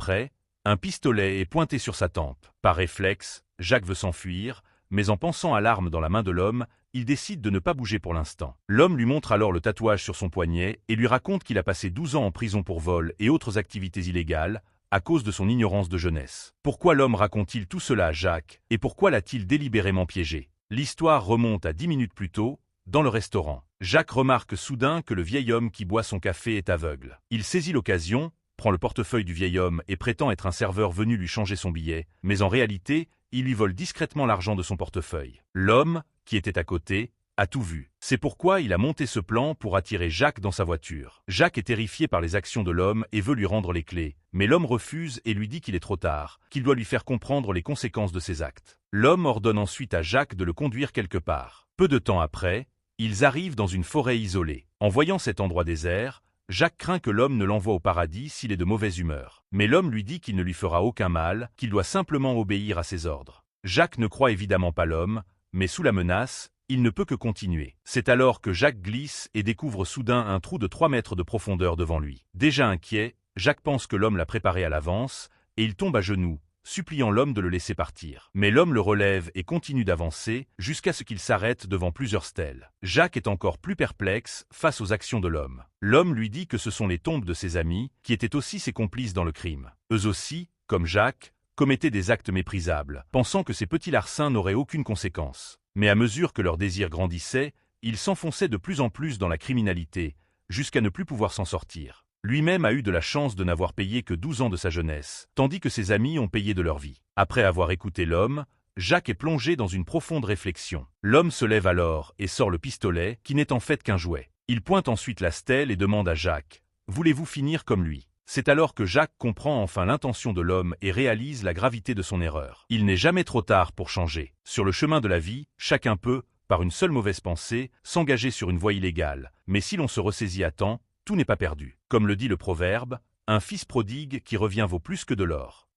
après, un pistolet est pointé sur sa tempe. Par réflexe, Jacques veut s'enfuir, mais en pensant à l'arme dans la main de l'homme, il décide de ne pas bouger pour l'instant. L'homme lui montre alors le tatouage sur son poignet et lui raconte qu'il a passé 12 ans en prison pour vol et autres activités illégales, à cause de son ignorance de jeunesse. Pourquoi l'homme raconte-t-il tout cela à Jacques, et pourquoi l'a-t-il délibérément piégé? L'histoire remonte à 10 minutes plus tôt, dans le restaurant. Jacques remarque soudain que le vieil homme qui boit son café est aveugle. Il saisit l'occasion, prend le portefeuille du vieil homme et prétend être un serveur venu lui changer son billet, mais en réalité, il lui vole discrètement l'argent de son portefeuille. L'homme, qui était à côté, a tout vu. C'est pourquoi il a monté ce plan pour attirer Jacques dans sa voiture. Jacques est terrifié par les actions de l'homme et veut lui rendre les clés, mais l'homme refuse et lui dit qu'il est trop tard, qu'il doit lui faire comprendre les conséquences de ses actes. L'homme ordonne ensuite à Jacques de le conduire quelque part. Peu de temps après, ils arrivent dans une forêt isolée. En voyant cet endroit désert, Jacques craint que l'homme ne l'envoie au paradis s'il est de mauvaise humeur. Mais l'homme lui dit qu'il ne lui fera aucun mal, qu'il doit simplement obéir à ses ordres. Jacques ne croit évidemment pas l'homme, mais sous la menace, il ne peut que continuer. C'est alors que Jacques glisse et découvre soudain un trou de 3 mètres de profondeur devant lui. Déjà inquiet, Jacques pense que l'homme l'a préparé à l'avance, et il tombe à genoux, suppliant l'homme de le laisser partir. Mais l'homme le relève et continue d'avancer, jusqu'à ce qu'il s'arrête devant plusieurs stèles. Jacques est encore plus perplexe face aux actions de l'homme. L'homme lui dit que ce sont les tombes de ses amis, qui étaient aussi ses complices dans le crime. Eux aussi, comme Jacques, commettaient des actes méprisables, pensant que ces petits larcins n'auraient aucune conséquence. Mais à mesure que leur désir grandissait, ils s'enfonçaient de plus en plus dans la criminalité, jusqu'à ne plus pouvoir s'en sortir. Lui-même a eu de la chance de n'avoir payé que 12 ans de sa jeunesse, tandis que ses amis ont payé de leur vie. Après avoir écouté l'homme, Jacques est plongé dans une profonde réflexion. L'homme se lève alors et sort le pistolet, qui n'est en fait qu'un jouet. Il pointe ensuite la stèle et demande à Jacques « Voulez-vous finir comme lui ?» C'est alors que Jacques comprend enfin l'intention de l'homme et réalise la gravité de son erreur. Il n'est jamais trop tard pour changer. Sur le chemin de la vie, chacun peut, par une seule mauvaise pensée, s'engager sur une voie illégale. Mais si l'on se ressaisit à temps, tout n'est pas perdu. Comme le dit le proverbe, un fils prodigue qui revient vaut plus que de l'or.